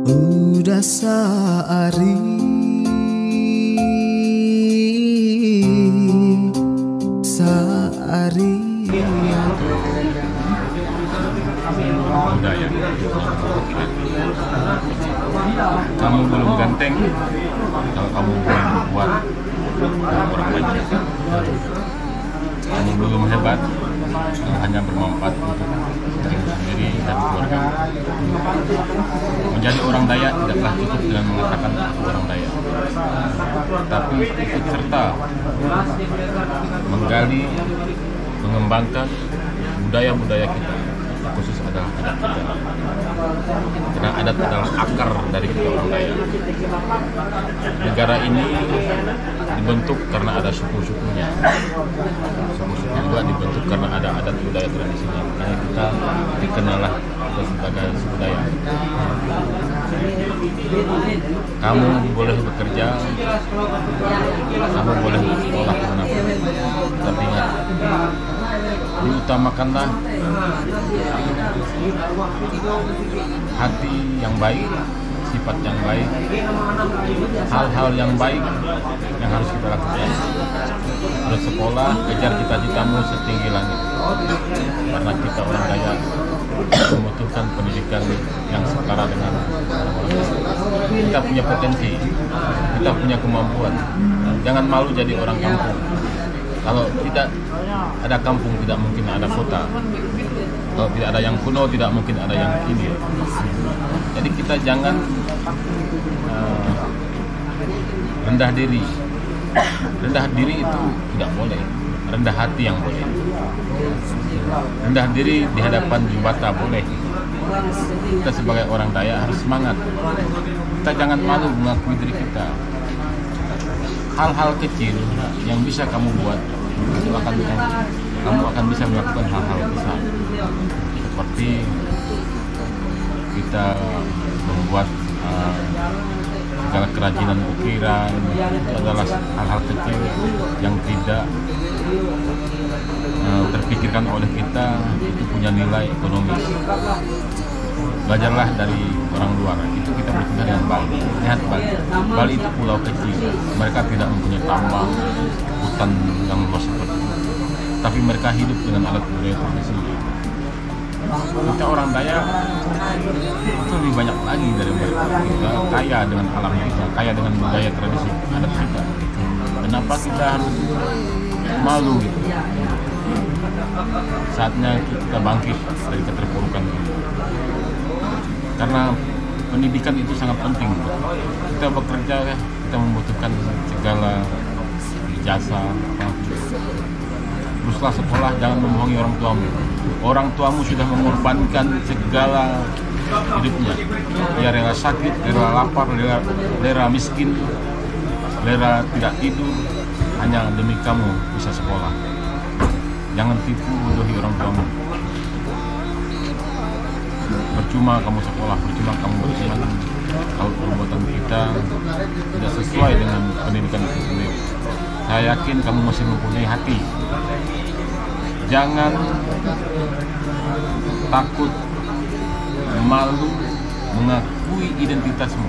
Udah sehari budaya. Kamu belum ganteng kalau kamu belum berbuat orang baik. Kamu belum hebat kalau hanya bermanfaat untuk dirimu sendiri dan keluarga. Menjadi orang daya tidaklah cukup dengan mengatakan aku orang daya, tapi ikut serta menggali, mengembangkan budaya-budaya kita, khusus adalah adat kita. Karena adat adalah akar dari kita orang daya. Negara ini dibentuk karena ada suku-sukunya. Suku-suku juga dibentuk karena ada adat budaya tradisinya. Makanya kita dikenallah sebagai suku daya. Kamu boleh bekerja, kamu boleh sekolah kemanapun, tapi ingat, diutamakanlah hati yang baik, sifat yang baik, hal-hal yang baik yang harus kita lakukan. Harus sekolah, kejar cita-citamu setinggi langit, karena kita orang daya membutuhkan pendidikan yang setara dengan orang-orang. Kita punya potensi, kita punya kemampuan. Jangan malu jadi orang kampung. Kalau tidak ada kampung, tidak mungkin ada kota. Kalau tidak ada yang kuno, tidak mungkin ada yang kini. Jadi kita jangan rendah diri. Rendah diri itu tidak boleh. Rendah hati yang boleh. Rendah diri di hadapan Jubata boleh. Kita sebagai orang daya harus semangat. Kita jangan malu mengakui diri kita. Hal-hal kecil yang bisa kamu buat, itu kamu akan bisa melakukan hal-hal besar. Seperti kita membuat segala kerajinan ukiran, itu adalah hal-hal kecil yang tidak terpikirkan oleh kita, itu punya nilai ekonomis. Belajarlah dari orang luar, itu kita berpindah dengan Bali. Lihat Bali, Bali itu pulau kecil, mereka tidak mempunyai tambang, hutan yang luas seperti itu, tapi mereka hidup dengan alat budaya tradisinya. Kita orang Daya itu lebih banyak lagi dari mereka. Kita kaya dengan alam kita, kaya dengan budaya tradisi adat kita. Kenapa kita harus malu gitu? Saatnya kita bangkit dari keterpurukan ini. Karena pendidikan itu sangat penting. Kita bekerja, kita membutuhkan segala jasa. Teruslah sekolah, jangan membohongi orang tuamu. Orang tuamu sudah mengorbankan segala hidupnya. Dia rela sakit, rela lapar, rela miskin, rela tidak tidur, hanya demi kamu bisa sekolah. Jangan tipu bodohi orang tuamu. Percuma kamu sekolah, percuma kamu beriman kalau perbuatan kita tidak sesuai dengan pendidikan itu sendiri. Saya yakin kamu masih mempunyai hati. Jangan takut, malu mengakui identitasmu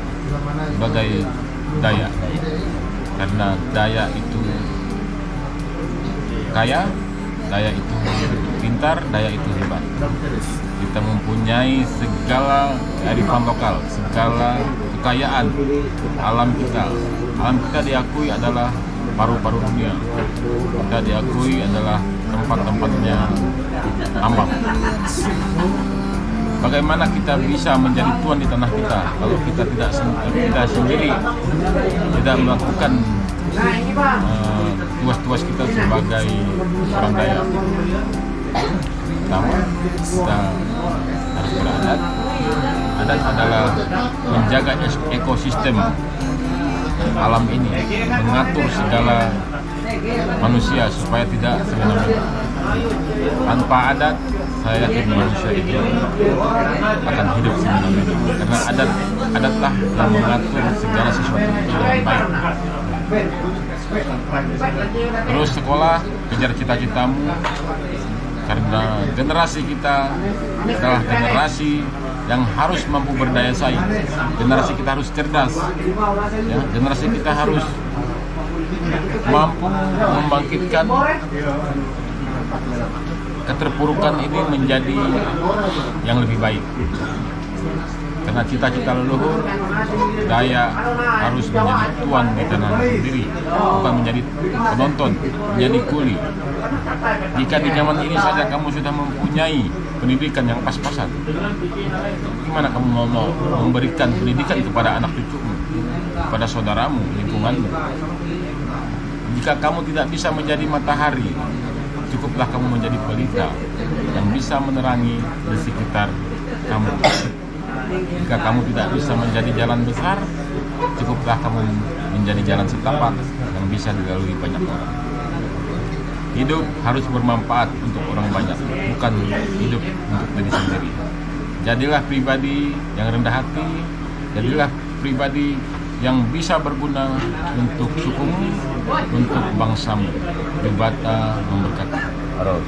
sebagai Daya. Karena Daya itu kaya, Daya itu pintar, Daya itu hebat. Kita mempunyai segala kearifan lokal, segala kekayaan alam kita. Alam kita diakui adalah paru-paru dunia. Kita diakui adalah tempat-tempatnya tambang. Bagaimana kita bisa menjadi tuan di tanah kita kalau kita tidak sendiri tidak melakukan tugas-tugas kita sebagai orang Daya? Pertama, kita harus beradat. Adat adalah menjaga ekosistem alam ini, mengatur segala manusia supaya tidak semena-mena. Tanpa adat, saya yakin manusia itu akan hidup semena-mena. Karena adatlah yang mengatur segala sesuatu itu dengan baik. Terus sekolah, kejar cita-citamu, karena generasi kita adalah generasi yang harus mampu berdaya saing. Generasi kita harus cerdas, ya. Generasi kita harus mampu membangkitkan keterpurukan ini menjadi yang lebih baik. Karena cita-cita leluhur, daya harus menjadi tuan di tanah sendiri, bukan menjadi penonton, menjadi kuli. Jika di zaman ini saja kamu sudah mempunyai pendidikan yang pas-pasan, gimana kamu mau memberikan pendidikan kepada anak cucumu, kepada saudaramu, lingkunganmu? Jika kamu tidak bisa menjadi matahari, cukuplah kamu menjadi pelita yang bisa menerangi di sekitar kamu. Jika kamu tidak bisa menjadi jalan besar, cukuplah kamu menjadi jalan setapak yang bisa dilalui banyak orang. Hidup harus bermanfaat untuk orang banyak, bukan hidup untuk diri sendiri. Jadilah pribadi yang rendah hati, jadilah pribadi yang bisa berguna untuk sukumu, untuk bangsamu. Dibata memberkati. Harus.